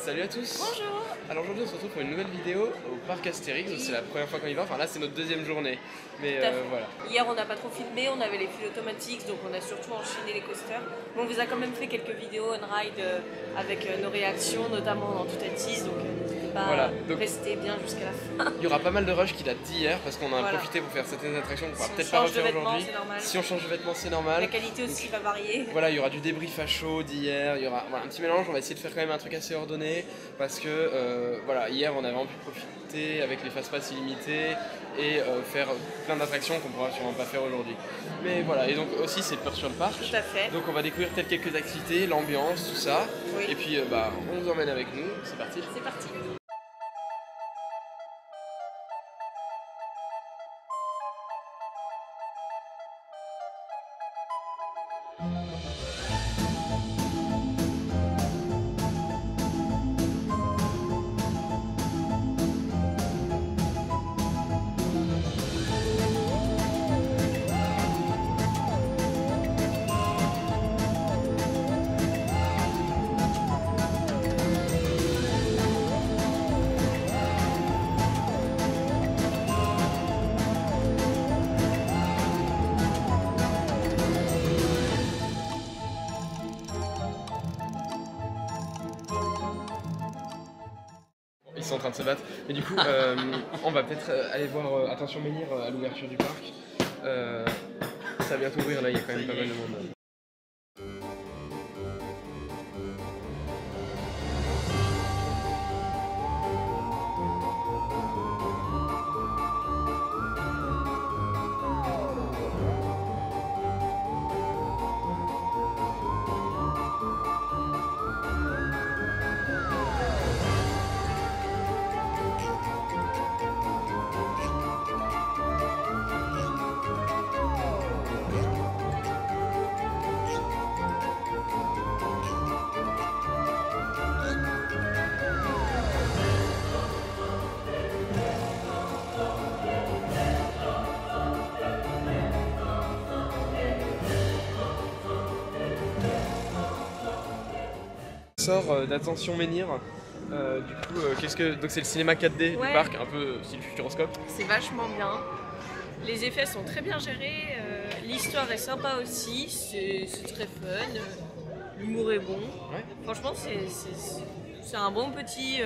Salut à tous. Bonjour. Alors aujourd'hui on se retrouve pour une nouvelle vidéo au parc Astérix, c'est la première fois qu'on y va, enfin là c'est notre deuxième journée, mais voilà. Hier on n'a pas trop filmé, on avait les fils automatiques donc on a surtout enchaîné les coasters. Mais on vous a quand même fait quelques vidéos on-ride avec nos réactions, notamment dans Tout Tease, donc n'hésitez pas à rester bien jusqu'à la fin. Il y aura pas mal de rush qui date d'hier parce qu'on a profité pour faire certaines attractions qu'on va peut-être pas refaire aujourd'hui. Si on change de vêtements c'est normal. La qualité aussi va varier. Voilà, il y aura du débrief à chaud d'hier, il y aura un petit mélange, on va essayer de faire quand même un truc assez ordonné parce que voilà, hier on a vraiment pu profiter avec les fast-pass illimités et faire plein d'attractions qu'on pourra sûrement pas faire aujourd'hui. Mais voilà, et donc aussi c'est peur sur le parc. Tout à fait. Donc on va découvrir peut-être quelques activités, l'ambiance, tout ça. Oui. Et puis on vous emmène avec nous, c'est parti. C'est parti. Ils sont en train de se battre. Mais du coup, on va peut-être aller voir Attention Menhir à l'ouverture du parc. Ça va bientôt ouvrir là, il y a quand même pas mal de monde. Sort d'Attention Menhir. Du coup, donc c'est le cinéma 4D du parc, un peu style Futuroscope. C'est vachement bien. Les effets sont très bien gérés. L'histoire est sympa aussi. C'est très fun. L'humour est bon. Ouais. Franchement, c'est un bon petit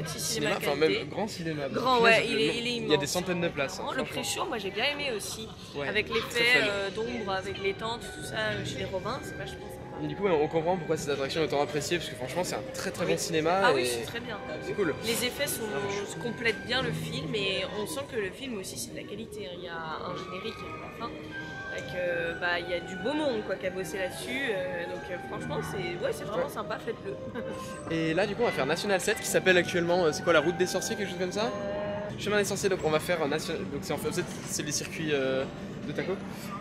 cinéma 4D. Enfin même grand cinéma. Grand, ouais, il est immense. Il y a des centaines de places. Le pré-show, moi j'ai bien aimé aussi. Ouais, avec l'effet d'ombre, avec les tentes, tout ça chez les Robins, c'est vachement sympa. Et du coup, on comprend pourquoi cette attraction est autant appréciée, parce que franchement, c'est un très très bon cinéma. Ah oui, c'est très bien. C'est cool. Les effets se complètent bien le film et on sent que le film aussi c'est de la qualité. Il y a un générique à la fin. Il y a du beau monde qui a bossé là-dessus, donc franchement c'est vraiment sympa, faites-le. Et là du coup on va faire National 7 qui s'appelle actuellement, c'est quoi, la route des sorciers, quelque chose comme ça? Chemin des sorciers, donc on va faire National, donc c'est en fait c'est les circuits de taco.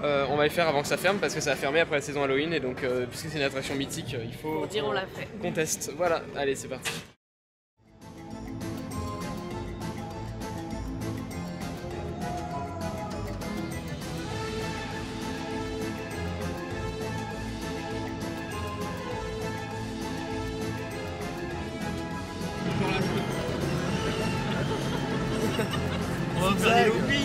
On va les faire avant que ça ferme parce que ça va fermer après la saison Halloween et donc puisque c'est une attraction mythique, il faut qu'on teste. Voilà, allez c'est parti. On va faire des loopings.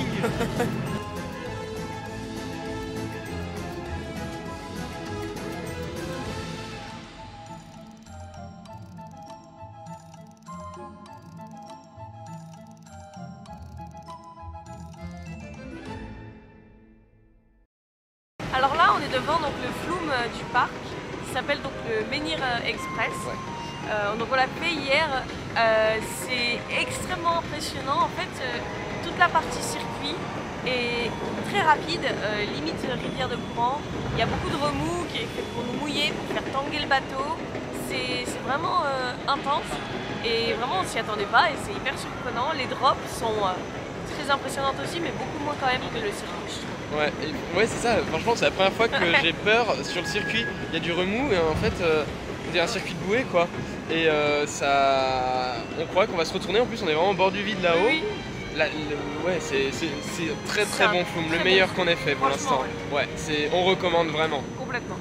Alors là on est devant donc, le flume du parc qui s'appelle donc le Menhir Express. Ouais. Donc on l'a fait hier, c'est extrêmement impressionnant en fait, toute la partie circuit est très rapide, limite rivière de courant, il y a beaucoup de remous qui est fait pour nous mouiller, pour faire tanguer le bateau, c'est vraiment intense et vraiment on s'y attendait pas et c'est hyper surprenant, les drops sont très impressionnantes aussi mais beaucoup moins quand même que le circuit. Ouais, c'est ça, franchement c'est la première fois que j'ai peur sur le circuit, il y a du remous et en fait c'est un circuit de bouée quoi. Et on croit qu'on va se retourner, en plus on est vraiment au bord du vide là-haut. Oui. Ouais, c'est très très bon flume, le meilleur qu'on ait fait pour l'instant. Ouais, on recommande vraiment. Complètement.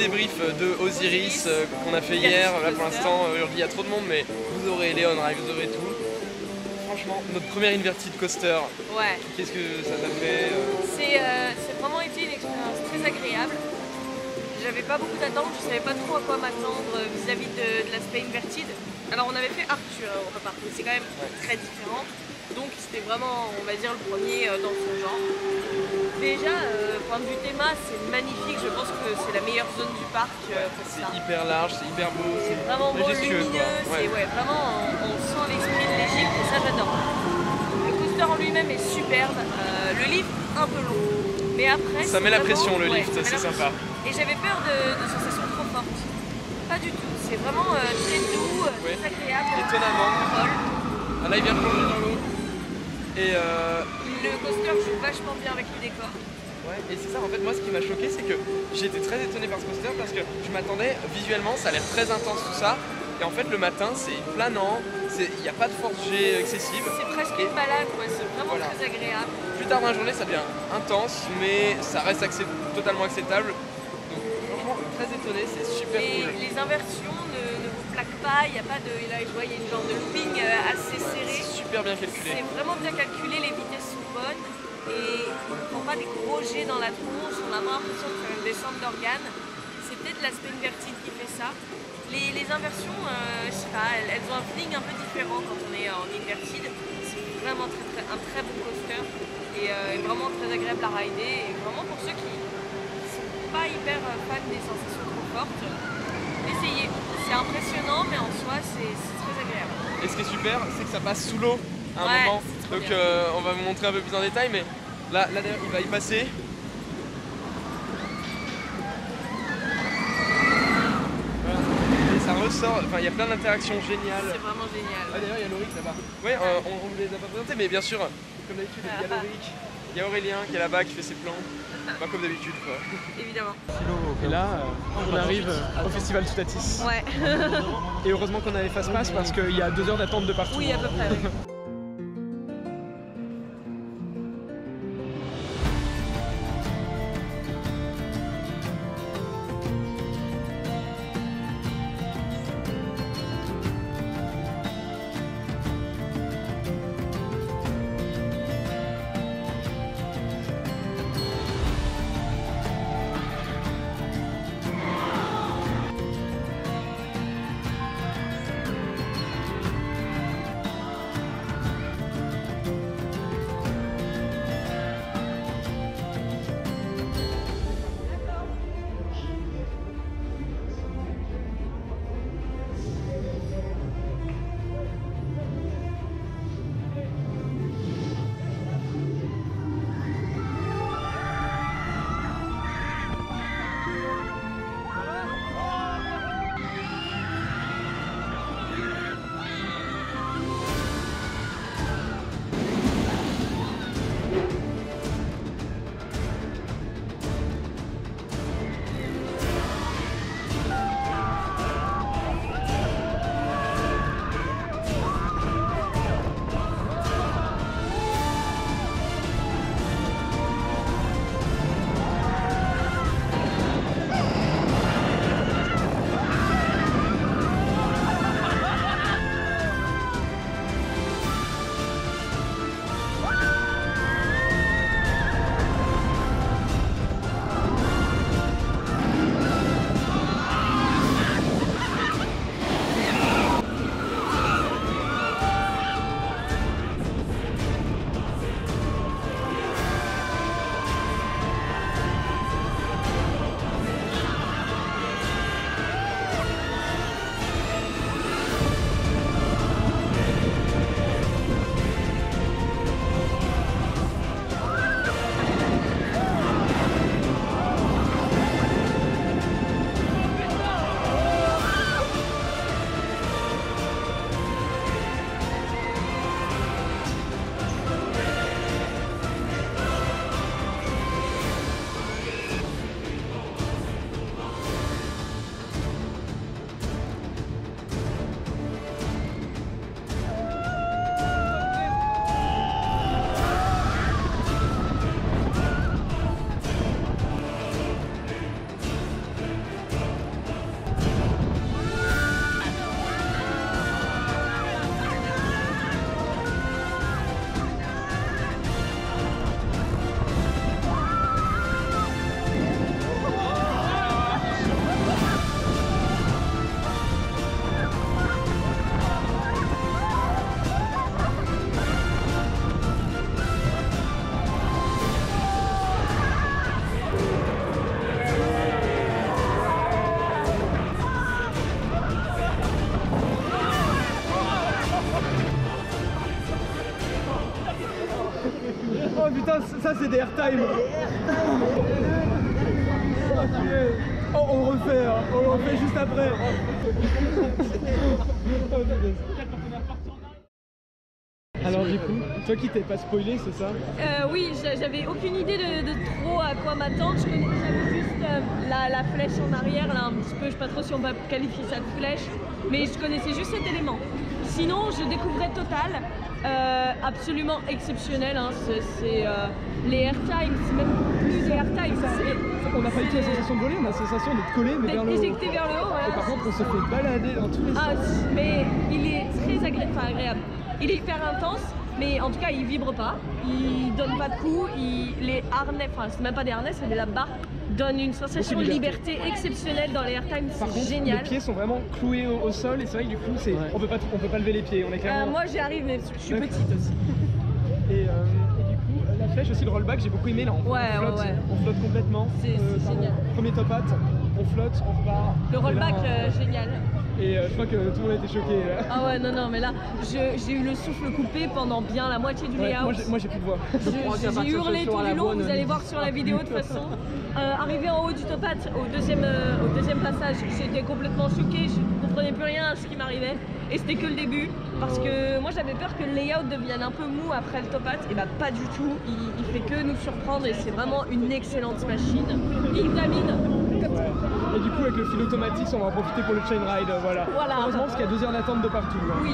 débrief de Osiris qu'on a fait hier. Là pour l'instant, il y a trop de monde, mais vous aurez Leon Ride, vous aurez tout. Franchement, notre première inverted coaster, Ouais. qu'est-ce que ça t'a fait C'est vraiment été une expérience très agréable. J'avais pas beaucoup d'attentes, je savais pas trop à quoi m'attendre vis-à-vis de l'aspect inverted. Alors on avait fait Arthur au repas, c'est quand même très différent. Donc c'était vraiment, on va dire, le premier dans son genre. Déjà, point de vue théma, c'est magnifique. Je pense que c'est la meilleure zone du parc. C'est hyper large, c'est hyper beau, c'est vraiment beau, majestueux, lumineux. quoi. Ouais. Vraiment, on sent l'esprit de l'Égypte et ça j'adore. Le coaster en lui-même est superbe. Le lift un peu long, mais après Ça met la vraiment- pression le ouais, lift, ça met c'est la sympa. pression. Et j'avais peur de sensations trop fortes. Pas du tout. C'est vraiment très doux, Ouais. très agréable. Étonnamment. Vol. Ah, là il vient de plonger dans l'eau. Et Le coaster joue vachement bien avec le décor. ouais, et c'est ça, en fait, moi ce qui m'a choqué, c'est que j'ai été très étonné par ce coaster parce que je m'attendais visuellement, ça a l'air très intense tout ça. Et en fait, le matin, c'est planant, il n'y a pas de force G excessive. C'est presque une balade, quoi. C'est vraiment Voilà. très agréable. Plus tard dans la journée, ça devient intense, mais ça reste totalement acceptable. Donc, franchement, très étonné, c'est super cool. Les inversions ne vous plaquent pas. Il n'y a pas de. Là, je vois, il y a une genre de looping assez serré. C'est super bien calculé. C'est vraiment bien calculé, les vitesses sont bonnes et on ne prend pas des gros jets dans la tronche, on a pas l'impression de faire une descente d'organes. C'est peut-être l'aspect inverted qui fait ça. Les inversions, je sais pas, elles ont un feeling un peu différent quand on est en inverted. C'est vraiment un très bon coaster et vraiment très agréable à rider. Et vraiment pour ceux qui ne sont pas hyper fans des sensations trop fortes, essayez. C'est impressionnant mais en soi c'est très agréable. Et ce qui est super, c'est que ça passe sous l'eau à un Ouais, moment. c'est trop Donc bien. on va vous montrer un peu plus en détail, mais là d'ailleurs, il va y passer. Voilà. Et ça ressort, enfin il y a plein d'interactions géniales. C'est vraiment génial. Ah d'ailleurs il y a Loric là-bas. Ouais, on ne les a pas présentés, mais bien sûr, comme d'habitude, il y a Loric, il y a Aurélien qui est là-bas qui fait ses plans. Pas comme d'habitude quoi. Évidemment. Et là, on arrive au festival Toutatis. Ouais. Et heureusement qu'on a les fast-pass parce qu'il y a 2 heures d'attente de partout. Oui, à peu près. Oui. Oh putain, ça c'est des airtime. Oh, on le refait, hein. On le refait juste après. Alors du coup, toi qui t'es pas spoilé, c'est ça? Oui, j'avais aucune idée de trop à quoi m'attendre. J'avais juste la flèche en arrière, là un petit peu, je sais pas trop si on va qualifier ça de flèche, mais je connaissais juste cet élément. Sinon, je découvrais Total, absolument exceptionnel, hein. C'est les airtime, c'est même plus des airtime. On n'a pas eu la sensation de voler, on a la sensation d'être collé mais vers le haut. Éjecté vers le haut, voilà. Et par contre, on se fait balader dans tous les sens. Mais il est très agréable. Il est hyper intense, mais en tout cas il vibre pas, il donne pas de coups, les harnais, enfin c'est même pas des harnais, c'est de la barre, donne une sensation de liberté exceptionnelle dans les airtime, c'est génial. Les pieds sont vraiment cloués au sol et c'est vrai que du coup on peut pas lever les pieds, on est clairement... moi j'y arrive mais je suis petite aussi. Et du coup la flèche aussi, le rollback, j'ai beaucoup aimé là, on flotte complètement. C'est génial. Premier top hat, on flotte, on repart. Le rollback génial. Et je crois que tout le monde était choqué. Ah ouais, non, mais là, j'ai eu le souffle coupé pendant bien la moitié du layout. Moi j'ai plus de voix. J'ai hurlé tout du long, vous allez voir sur la vidéo de toute façon. Arrivé en haut du top hat, au deuxième passage, j'étais complètement choquée, je ne comprenais plus rien à ce qui m'arrivait. Et c'était que le début, parce que moi j'avais peur que le layout devienne un peu mou après le top hat, et bah pas du tout, il fait que nous surprendre et c'est vraiment une excellente machine. Il domine. Et du coup avec le fil automatique on va en profiter pour le chain ride, voilà. Heureusement parce qu'il y a 2 heures d'attente de partout. Oui.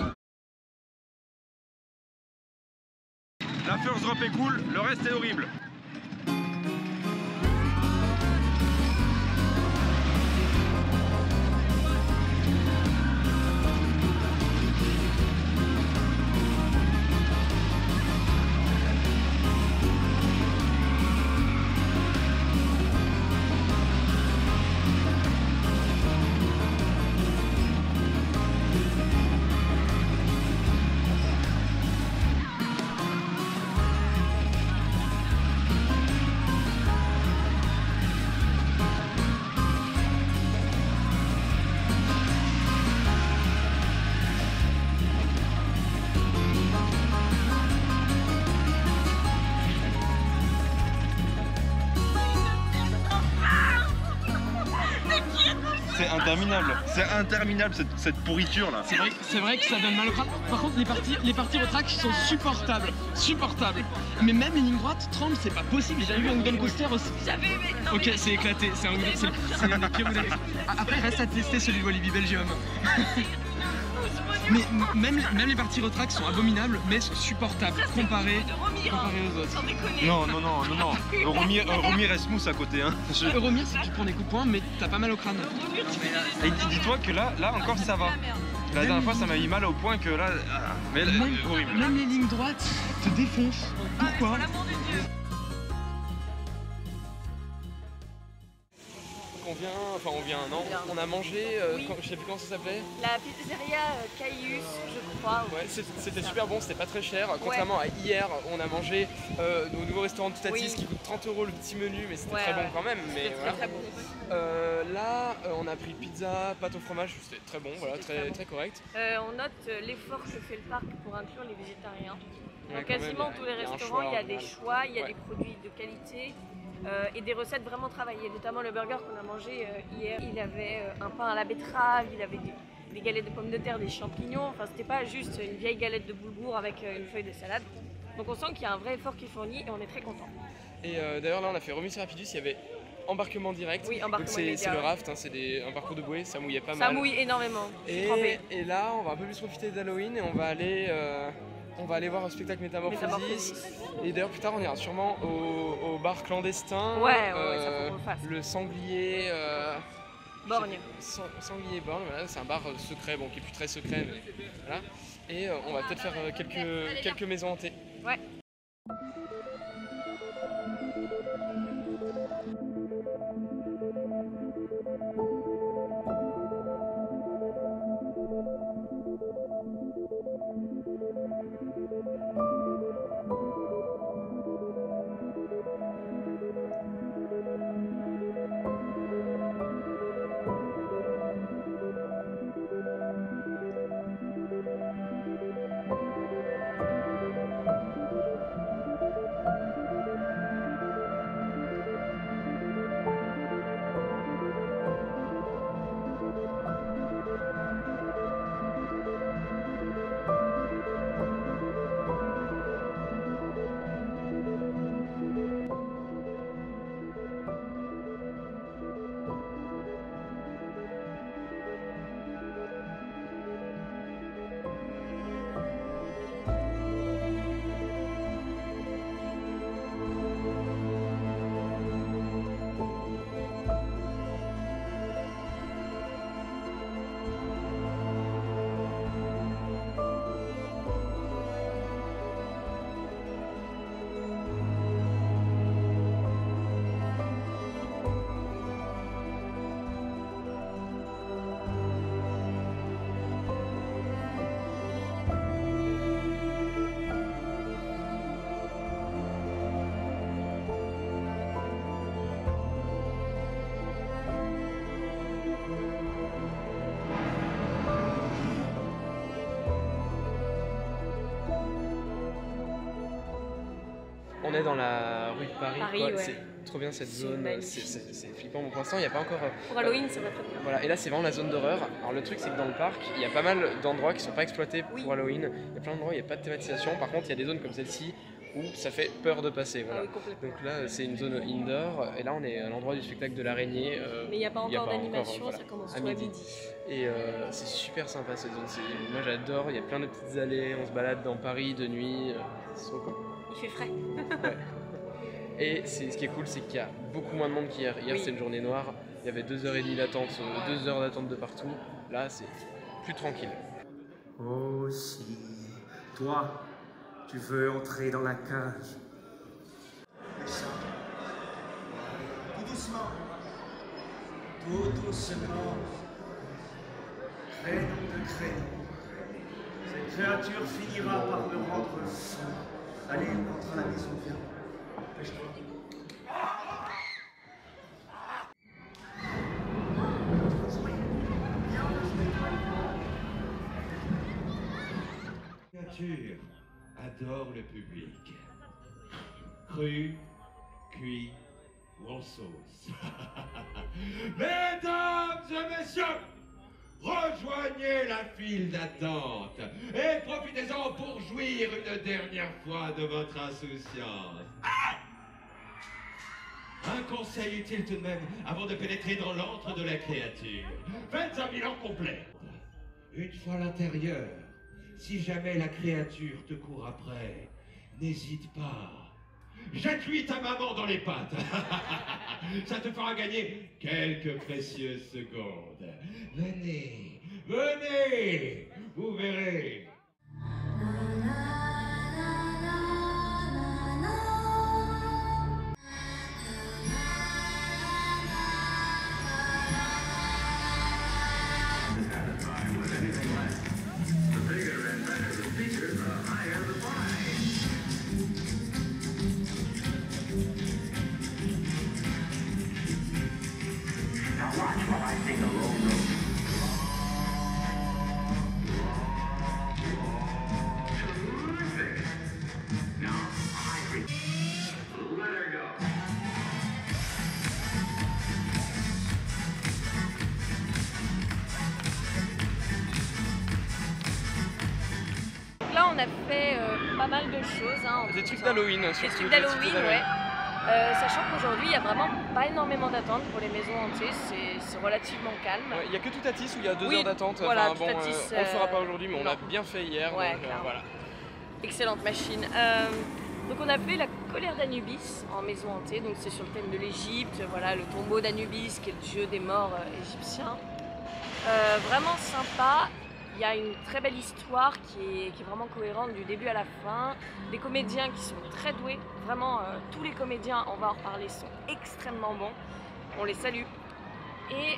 La first drop est cool, le reste est horrible. C'est interminable cette pourriture là. C'est vrai que ça donne mal au crâne. Par contre les parties retract sont supportables. Mais même les lignes droites, tremblent, c'est pas possible. J'ai vu un wooden coaster aussi. Ok, c'est éclaté, c'est un des pires wooden. Après reste à tester celui de Walibi Belgium. Mais même les parties retract sont abominables, mais sont supportables comparées aux autres. Non. Euromir reste mousse à côté. Hein. Euromir, c'est que tu prends des coups de poing, mais t'as pas mal au crâne. Et dis-toi que là encore ça va. La dernière fois ça m'a mis mal au point que là... Mais horrible. Même les lignes droites te défoncent. Pourquoi? On a mangé, je sais plus comment ça s'appelait. La pizzeria Caius, je crois. Ouais, c'était super bon, c'était pas très cher. Contrairement à hier, on a mangé au nouveau restaurant de Toutatis qui coûte 30 € le petit menu, mais c'était très bon quand même. Mais voilà. Très bon. Là, on a pris pizza, pâte au fromage, c'était très bon, voilà, très correct. On note l'effort que fait le parc pour inclure les végétariens. Dans quasiment tous les restaurants, il y a des choix, il y a des produits de qualité. Et des recettes vraiment travaillées, notamment le burger qu'on a mangé hier. Il avait un pain à la betterave, il avait des galettes de pommes de terre, des champignons. Enfin, c'était pas juste une vieille galette de boulgour avec une feuille de salade. Donc on sent qu'il y a un vrai effort qui est fourni et on est très content. Et d'ailleurs là on a fait Remus Rapidus, il y avait embarquement direct. Oui, embarquement direct. C'est le raft, hein, c'est un parcours de bouée, ça mouillait pas mal. Ça mouille énormément. Et là on va un peu plus profiter d'Halloween et on va aller voir un spectacle Métamorphosis. Et d'ailleurs plus tard on ira sûrement au bar clandestin. Ouais, ça faut qu'on le fasse. Le sanglier... Borgne. Sanglier Borgne, voilà, c'est un bar secret, bon qui est plus très secret, mais voilà. Et on va peut-être faire quelques maisons hantées. Ouais. on est dans la rue de Paris, quoi. Ouais. C'est trop bien cette zone, c'est flippant. Bon, pour l'instant, il n'y a pas encore. Pour Halloween, ça va très bien. Voilà, et là, c'est vraiment la zone d'horreur. Alors, le truc, c'est que dans le parc, il y a pas mal d'endroits qui sont pas exploités pour Halloween. Il y a plein d'endroits où il n'y a pas de thématisation. Par contre, il y a des zones comme celle-ci où ça fait peur de passer. Voilà. Ah oui, complètement. Donc là, c'est une zone indoor, et là, on est à l'endroit du spectacle de l'araignée. Mais il n'y a pas encore d'animation, voilà, ça commence à tout à midi. midi. Et c'est super sympa cette zone. Moi, j'adore. Il y a plein de petites allées. On se balade dans Paris de nuit. C'est trop cool. Il fait frais. Ouais. Et ce qui est cool, c'est qu'il y a beaucoup moins de monde qu'hier. Hier, c'était une journée noire. Il y avait 2h30 d'attente, 2 heures d'attente de partout. Là, c'est plus tranquille. Oh si, toi, tu veux entrer dans la cage. Tout doucement. Tout doucement. Créneau de créneau. Cette créature finira par me rendre fou. Allez, entre à la maison, viens. Dépêche-toi. La créature adore le public. Cru, cuit ou en sauce. Mesdames et messieurs, rejoignez la file d'attente et profitez-en pour jouir une dernière fois de votre insouciance. Un conseil utile tout de même avant de pénétrer dans l'antre de la créature. Faites un bilan complet. Une fois à l'intérieur, si jamais la créature te court après, n'hésite pas. Jette-lui ta maman dans les pattes. Ça te fera gagner quelques précieuses secondes. Venez, venez, vous verrez. Là, on a fait pas mal de choses. Hein, Des trucs d'Halloween, des trucs d'Halloween, ouais. Sachant qu'aujourd'hui, il n'y a vraiment pas énormément d'attente pour les maisons hantées, c'est relativement calme. Il n'y a que Toutatis où il y a 2 Oui, heures d'attente. voilà, Enfin, bon, Toutatis, on le fera pas aujourd'hui, mais on l'a bien fait hier. Ouais, donc, voilà. Excellente machine. Donc on a fait la colère d'Anubis en maison hantée, donc c'est sur le thème de l'Égypte, voilà, le tombeau d'Anubis qui est le dieu des morts égyptiens. Vraiment sympa. Il y a une très belle histoire qui est vraiment cohérente du début à la fin. Des comédiens qui sont très doués. Vraiment, tous les comédiens, on va en reparler, sont extrêmement bons. On les salue. Et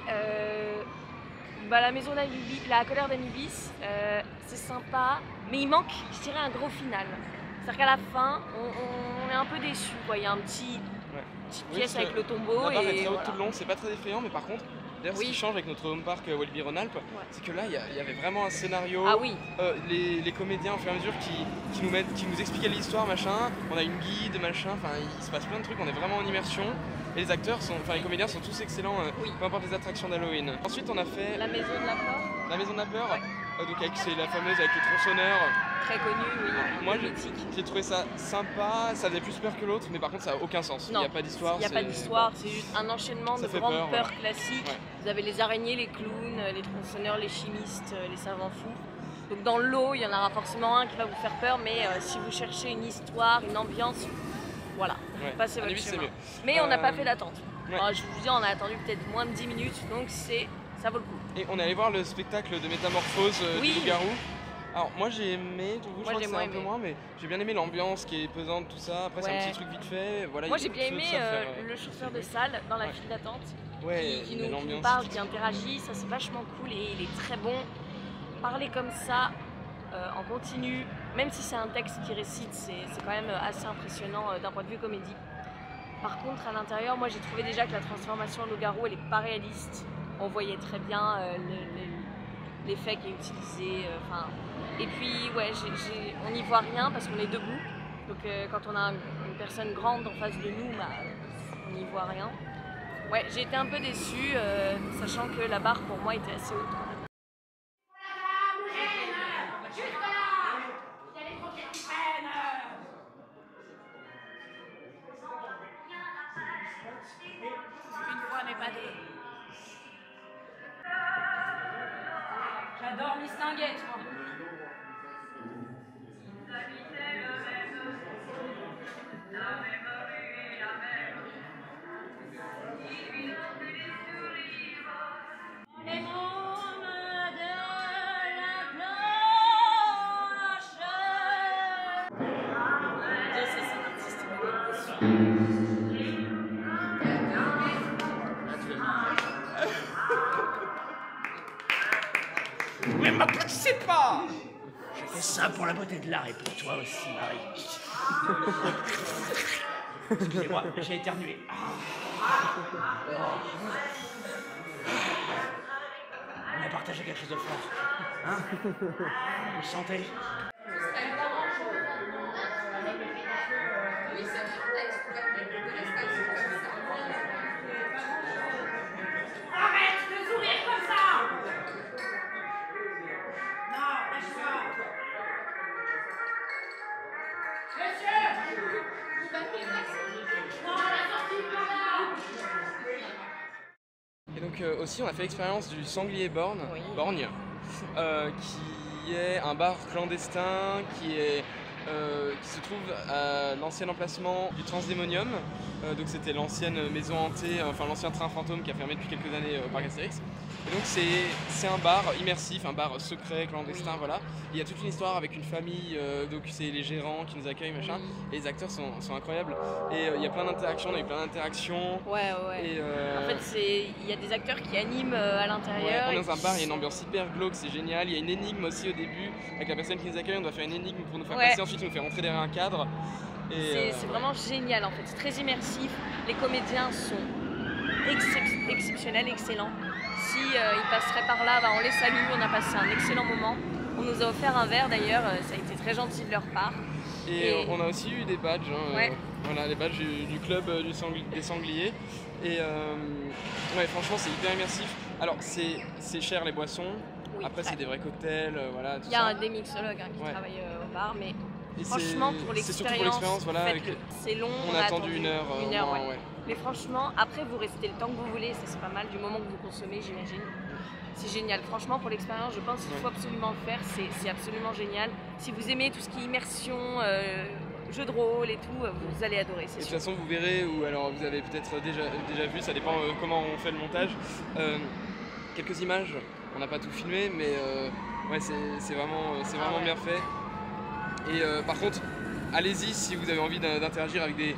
la maison d'Anubis, la colère d'Anubis, c'est sympa. Mais il manque, je dirais, un gros final. C'est-à-dire qu'à la fin, on est un peu déçus. Il y a un petite pièce avec le tombeau. La barre et est très haute voilà. tout le long, c'est pas très effrayant, mais par contre, d'ailleurs, ce qui change avec notre home park Walibi Rhône-Alpes, c'est que là, il y avait vraiment un scénario. Ah oui. Les comédiens, au fur et à mesure, qui nous expliquaient l'histoire, machin. On a une guide, machin. Enfin, il se passe plein de trucs. On est vraiment en immersion. Et les acteurs les comédiens sont tous excellents, peu importe les attractions d'Halloween. Ensuite, on a fait La maison de la peur. la maison de la peur. Donc c'est la fameuse avec le tronçonneur. Très connue, oui. Moi, mythique. j'ai trouvé ça sympa. Ça faisait plus peur que l'autre, mais par contre, ça n'a aucun sens. Il n'y a pas d'histoire. Il n'y a pas d'histoire, c'est juste un enchaînement de grandes peurs classiques. Ouais. Vous avez les araignées, les clowns, les tronçonneurs, les chimistes, les savants fous. Donc dans le lot, il y en aura forcément un qui va vous faire peur, mais si vous cherchez une histoire, une ambiance, voilà, passez votre chemin. Mais on n'a pas fait d'attente. Alors, je vous dis, on a attendu peut-être moins de 10 minutes, donc ça vaut le coup. Et on est allé voir le spectacle de métamorphose du loup-garou. Alors moi j'ai aimé, je crois que c'est un peu moins, mais j'ai bien aimé l'ambiance qui est pesante, tout ça. Après c'est un petit truc vite fait. Voilà, moi j'ai bien aimé le chauffeur de salle dans la file d'attente qui nous parle, qui interagit, ça c'est vachement cool et il est très bon. Parler comme ça en continu, même si c'est un texte qui récite, c'est quand même assez impressionnant d'un point de vue comédie. Par contre à l'intérieur, moi j'ai trouvé déjà que la transformation en loup-garou elle est pas réaliste. On voyait très bien l'effet qui est utilisé. Et puis ouais, on n'y voit rien parce qu'on est debout. Donc quand on a une personne grande en face de nous, bah, on n'y voit rien. Ouais, j'ai été un peu déçue, sachant que la barre pour moi était assez haute. Une fois mais pas deux. J'adore Mistinguette, moi. Mais m'applaudissez pas! Je fais ça pour la beauté de l'art et pour toi aussi, Marie. Excusez-moi, j'ai éternué. On a partagé quelque chose de fort. Hein? Vous le sentez? Arrête de sourire comme ça! Non, lâche-moi! Monsieur! Non, la sortie par là! Et donc aussi on a fait l'expérience du Sanglier Borgne, qui est un bar clandestin qui se trouve à l'ancien emplacement du Transdémonium. Donc c'était l'ancienne maison hantée, enfin l'ancien train fantôme qui a fermé depuis quelques années au parc Astérix. Et donc c'est un bar immersif, un bar secret, clandestin, voilà. Il y a toute une histoire avec une famille, donc c'est les gérants qui nous accueillent, machin. Et les acteurs sont incroyables. Et il y a plein d'interactions, on a eu plein d'interactions. Ouais. Et, En fait, il y a des acteurs qui animent à l'intérieur. Ouais, on est dans un bar, il y a une ambiance hyper glauque, c'est génial. Il y a une énigme aussi au début, avec la personne qui nous accueille, on doit faire une énigme pour nous faire passer, ensuite on nous fait rentrer derrière un cadre. C'est vraiment génial en fait, c'est très immersif. Les comédiens sont exceptionnels, excellents. Si ils passeraient par là, bah, on les salue, on a passé un excellent moment. On nous a offert un verre d'ailleurs, ça a été très gentil de leur part. Et on a aussi eu des badges, ouais. Voilà, les badges du club des sangliers. Et ouais, franchement c'est hyper immersif. Alors c'est cher les boissons, oui, après c'est des vrais cocktails, voilà, tout ça. Il y a des mixologues qui travaillent au bar, mais et franchement pour l'expérience, voilà, c'est long, on a attendu une heure, ouais. Mais franchement, après vous restez le temps que vous voulez, ça c'est pas mal du moment que vous consommez, j'imagine. C'est génial, franchement pour l'expérience je pense qu'il faut absolument le faire, c'est absolument génial. Si vous aimez tout ce qui est immersion, jeux de rôle et tout, vous allez adorer, c'est sûr. De toute façon vous verrez, ou alors vous avez peut-être déjà vu, ça dépend comment on fait le montage. Quelques images, on n'a pas tout filmé, mais ouais, c'est vraiment bien fait. Et par contre, allez-y si vous avez envie d'interagir avec des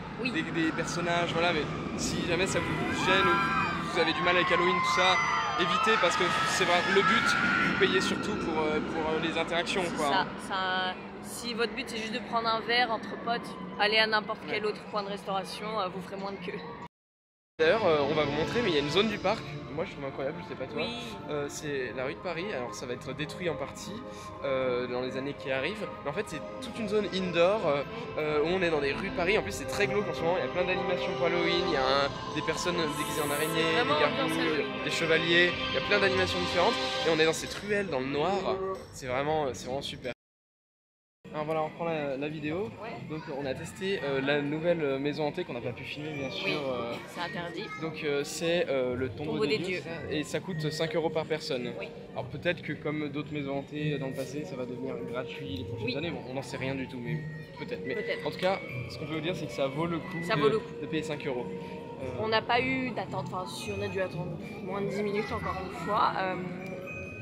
personnages, voilà, mais si jamais ça vous gêne ou vous avez du mal avec Halloween, tout ça, évitez parce que c'est vrai, le but, vous payez surtout pour les interactions. Quoi. Ça, si votre but c'est juste de prendre un verre entre potes, allez à n'importe quel autre point de restauration, vous ferez moins de queue. D'ailleurs, on va vous montrer, mais il y a une zone du parc, moi je trouve incroyable, je sais pas toi, oui. C'est la rue de Paris, alors ça va être détruit en partie dans les années qui arrivent, mais en fait c'est toute une zone indoor où on est dans des rues de Paris, en plus c'est très glauque en ce moment, il y a plein d'animations pour Halloween, il y a des personnes déguisées en araignées, des gargouilles, des chevaliers, il y a plein d'animations différentes, et on est dans cette ruelle dans le noir, c'est vraiment super. Alors voilà, on reprend la vidéo. Ouais. Donc on a testé la nouvelle maison hantée qu'on n'a pas pu filmer bien sûr. Oui, c'est interdit. Donc c'est le tombeau des dieux. Et ça coûte 5 € par personne. Oui. Alors peut-être que comme d'autres maisons hantées dans le passé, ça va devenir gratuit les prochaines années. Bon, on n'en sait rien du tout, mais peut-être. Mais en tout cas, ce qu'on peut vous dire, c'est que ça vaut le coup, de payer 5 €. On n'a pas eu d'attente, enfin si on a dû attendre moins de 10 minutes encore une fois.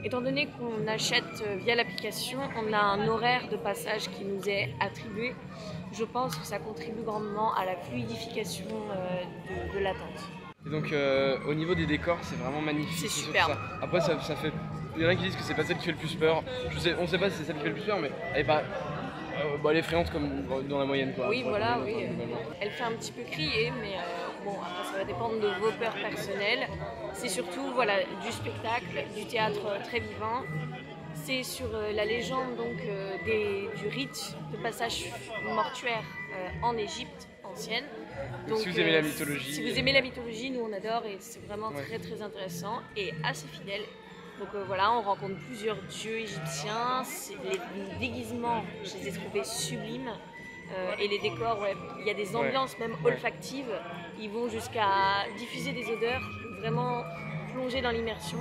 Étant donné qu'on achète via l'application, on a un horaire de passage qui nous est attribué. Je pense que ça contribue grandement à la fluidification de l'attente. Et donc au niveau des décors, c'est vraiment magnifique. C'est super. Après, ça fait... il y en a qui disent que c'est pas celle qui fait le plus peur. On sait pas si c'est celle qui fait le plus peur, mais elle est pas... elle est effrayante comme dans la moyenne. Quoi. Oui, voilà, oui. Elle fait un petit peu crier, mais bon, après ça va dépendre de vos peurs personnelles. C'est surtout du spectacle, du théâtre très vivant. C'est sur la légende donc, du rite de passage mortuaire en Égypte ancienne. Donc, si vous aimez la mythologie. Si vous aimez la mythologie, nous on adore et c'est vraiment très intéressant et assez fidèle. Donc voilà, on rencontre plusieurs dieux égyptiens, les déguisements, je les ai trouvés sublimes. Et les décors, il y a des ambiances même olfactives, ils vont jusqu'à diffuser des odeurs, vraiment plonger dans l'immersion.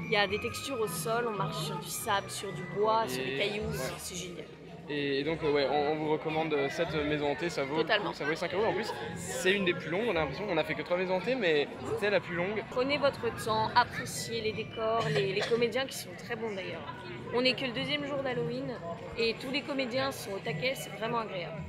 Il y a des textures au sol, on marche sur du sable, sur du bois, sur des cailloux, c'est génial. Et donc on vous recommande cette maison hantée, ça vaut, ça vaut 5 €. En plus, c'est une des plus longues, on a l'impression qu'on a fait que 3 maisons hantées, mais c'était la plus longue. Prenez votre temps, appréciez les décors, les comédiens qui sont très bons d'ailleurs. On n'est que le 2e jour d'Halloween et tous les comédiens sont au taquet, c'est vraiment agréable.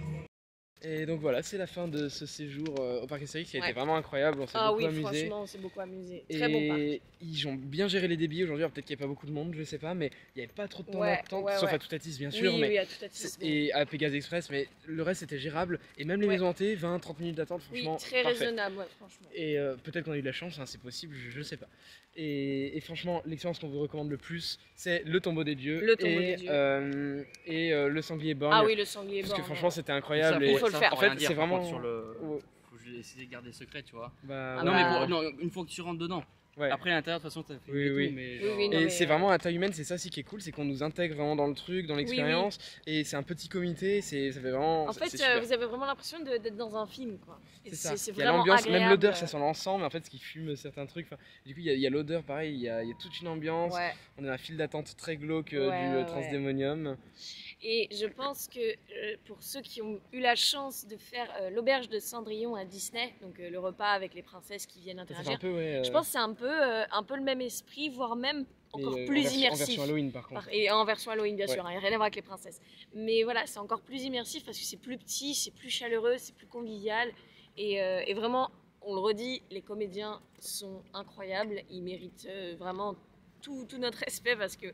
Et donc voilà, c'est la fin de ce séjour au parc Astérix qui a été vraiment incroyable, on s'est beaucoup amusé. Franchement, on s'est beaucoup amusé. Très bon parc. Ils ont bien géré les débits aujourd'hui, peut-être qu'il n'y avait pas beaucoup de monde, je sais pas, mais il n'y avait pas trop de temps d'attente, sauf à Toutatis bien sûr, oui, à Toutatis, et à Pégase Express, mais le reste c'était gérable. Et même les maisons hantées, 20-30 minutes d'attente, franchement, très parfait. raisonnable, franchement. Et peut-être qu'on a eu de la chance, hein, c'est possible, je sais pas. Et franchement, l'expérience qu'on vous recommande le plus, c'est le tombeau des dieux, et le sanglier borgne. Ah oui, le sanglier borgne. Parce que franchement, c'était incroyable. Il faut le faire. En fait, c'est vraiment. Faut essayer de garder secret, tu vois. Mais une fois que tu rentres dedans. Après, à l'intérieur, de toute façon, t'as fait tout, mais c'est vraiment à taille humaine, c'est ça aussi qui est cool, c'est qu'on nous intègre vraiment dans le truc, dans l'expérience, et c'est un petit comité, ça fait vraiment. En fait, vous avez vraiment l'impression d'être dans un film, quoi. C'est ça. C'est il y a vraiment l'ambiance, agréable. même l'odeur, ça sent l'ensemble, en fait, ce qui fume certains trucs. Du coup, il y a l'odeur, pareil, il y a toute une ambiance. On est dans un file d'attente très glauque du Transdémonium. Et je pense que pour ceux qui ont eu la chance de faire l'auberge de Cendrillon à Disney, donc le repas avec les princesses qui viennent interagir, je pense que c'est un peu le même esprit, voire même encore plus immersif. En version Halloween par contre. Et en version Halloween bien sûr, il n'y a rien à voir avec les princesses. Mais voilà, c'est encore plus immersif parce que c'est plus petit, c'est plus chaleureux, c'est plus convivial. Et vraiment, on le redit, les comédiens sont incroyables, ils méritent vraiment tout notre respect parce que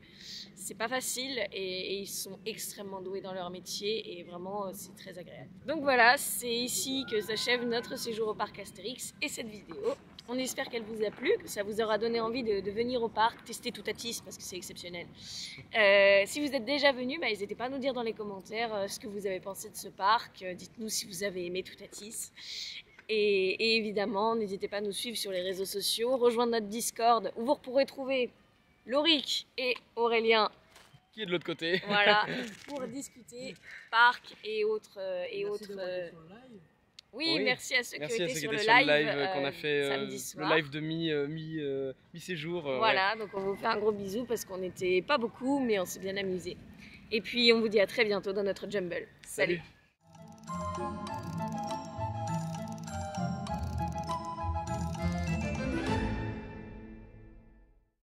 c'est pas facile et ils sont extrêmement doués dans leur métier et vraiment c'est très agréable. Donc voilà, c'est ici que s'achève notre séjour au parc Astérix et cette vidéo. On espère qu'elle vous a plu, que ça vous aura donné envie de venir au parc, tester Toutatis parce que c'est exceptionnel. Si vous êtes déjà venu, n'hésitez pas à nous dire dans les commentaires ce que vous avez pensé de ce parc. Dites-nous si vous avez aimé Toutatis. Et évidemment, n'hésitez pas à nous suivre sur les réseaux sociaux, rejoindre notre Discord où vous pourrez trouver Lauric et Aurélien qui est de l'autre côté. Voilà, pour discuter parc et autres. Oui, merci à ceux qui étaient sur le live qu'on a fait, samedi soir. le live de mi-séjour. Voilà, donc on vous fait un gros bisou parce qu'on n'était pas beaucoup, mais on s'est bien amusé. Et puis on vous dit à très bientôt dans notre Jumble. Salut.